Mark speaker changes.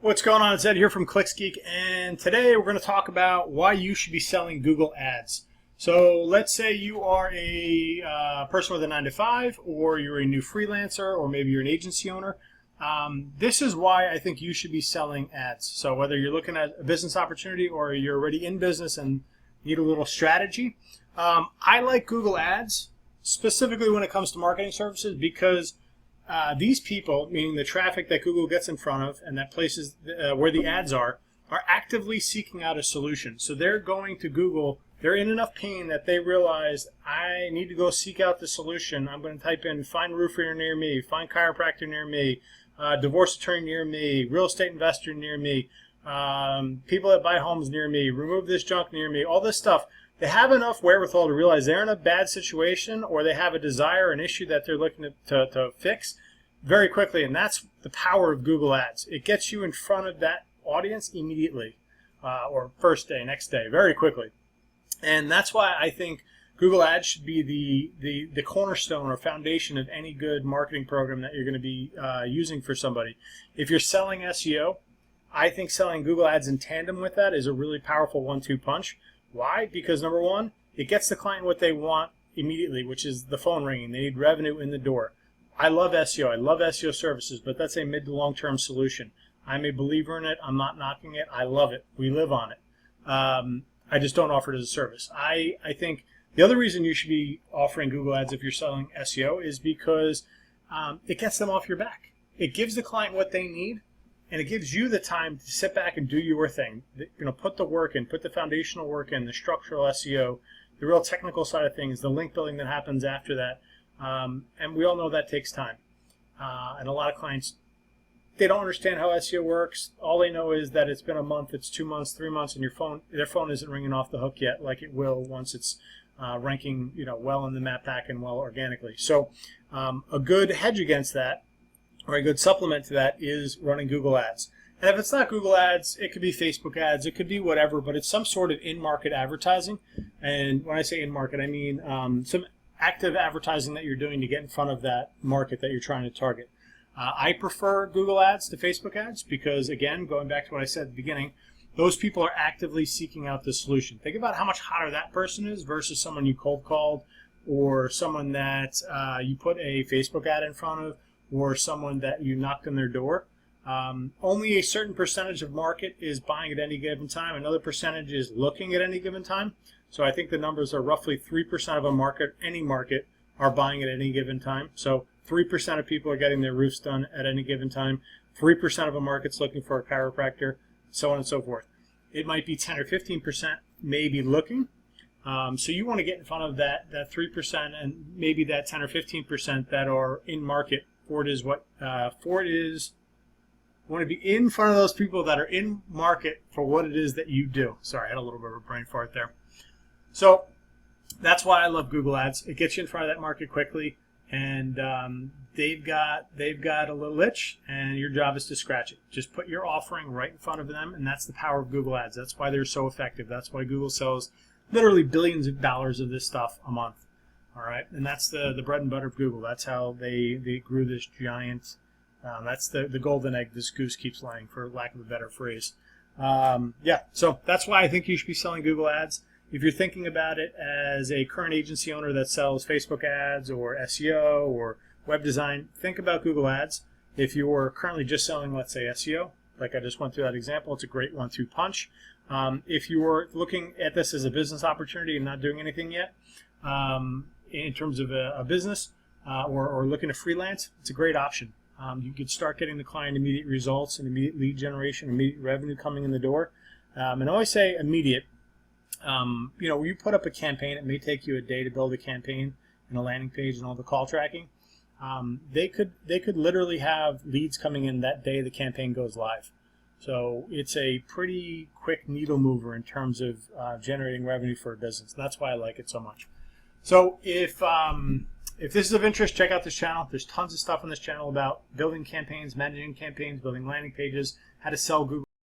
Speaker 1: What's going on? It's Ed here from ClicksGeek, and today we're going to talk about why you should be selling Google Ads. So let's say you are a person with a 9-to-5, or you're a new freelancer, or maybe you're an agency owner. This is why I think you should be selling ads. So whether you're looking at a business opportunity or you're already in business and need a little strategy, I like Google Ads specifically when it comes to marketing services because these people, meaning the traffic that Google gets in front of and that places where the ads are actively seeking out a solution. So they're going to Google, they're in enough pain that they realize, I need to go seek out the solution. I'm going to type in find roofer near me, find chiropractor near me, divorce attorney near me, real estate investor near me, people that buy homes near me, remove this junk near me, all this stuff. They have enough wherewithal to realize they're in a bad situation or they have a desire, an issue that they're looking to fix very quickly, and that's the power of Google Ads. It gets you in front of that audience immediately, or first day, next day, very quickly. And that's why I think Google Ads should be the cornerstone or foundation of any good marketing program that you're going to be using for somebody. If you're selling SEO, I think selling Google Ads in tandem with that is a really powerful 1-2 punch. Why? Because number one, it gets the client what they want immediately, which is the phone ringing. They need revenue in the door. I love SEO. I love SEO services, but that's a mid to long-term solution. I'm a believer in it. I'm not knocking it. I love it. We live on it. I just don't offer it as a service. I think the other reason you should be offering Google Ads if you're selling SEO is because it gets them off your back. It gives the client what they need, and it gives you the time to sit back and do your thing. Put the work in, put the foundational work in, the structural SEO, the real technical side of things, the link building that happens after that. And we all know that takes time. And a lot of clients, they don't understand how SEO works. All they know is that it's been a month, it's 2 months, 3 months, and their phone isn't ringing off the hook yet, like it will once it's ranking, well in the map pack and well organically. So a good hedge against that, or a good supplement to that, is running Google Ads. And if it's not Google Ads, it could be Facebook ads, it could be whatever, but it's some sort of in-market advertising. And when I say in-market, I mean some active advertising that you're doing to get in front of that market that you're trying to target. I prefer Google Ads to Facebook ads because, again, going back to what I said at the beginning, those people are actively seeking out the solution. Think about how much hotter that person is versus someone you cold called, or someone that you put a Facebook ad in front of, or someone that you knocked on their door. Only a certain percentage of market is buying at any given time. Another percentage is looking at any given time. So I think the numbers are roughly 3% of a market, any market, are buying at any given time. So 3% of people are getting their roofs done at any given time. 3% of a market's looking for a chiropractor, so on and so forth. It might be 10 or 15% maybe looking. So you want to get in front of that 3% and maybe that 10 or 15% that are in market. For it is, you want to be in front of those people that are in market for what it is that you do. Sorry, I had a little bit of a brain fart there. So that's why I love Google Ads. It gets you in front of that market quickly, and they've got a little itch, and your job is to scratch it. Just put your offering right in front of them, and that's the power of Google Ads. That's why they're so effective. That's why Google sells literally billions of dollars of this stuff a month. All right, and that's the bread and butter of Google. That's how they grew this giant. That's the golden egg this goose keeps laying, for lack of a better phrase. Yeah, so that's why I think you should be selling Google Ads. If you're thinking about it as a current agency owner that sells Facebook ads or SEO or web design, think about Google Ads. If you're currently just selling, let's say, SEO, like I just went through that example, it's a great 1-2 punch. If you're looking at this as a business opportunity and not doing anything yet, in terms of a business or looking to freelance, it's a great option. You could start getting the client immediate results and immediate lead generation, immediate revenue coming in the door. And I always say immediate. When you put up a campaign, it may take you a day to build a campaign and a landing page and all the call tracking. They could literally have leads coming in that day the campaign goes live. So it's a pretty quick needle mover in terms of generating revenue for a business. That's why I like it so much. So if this is of interest, check out this channel. There's tons of stuff on this channel about building campaigns, managing campaigns, building landing pages, how to sell Google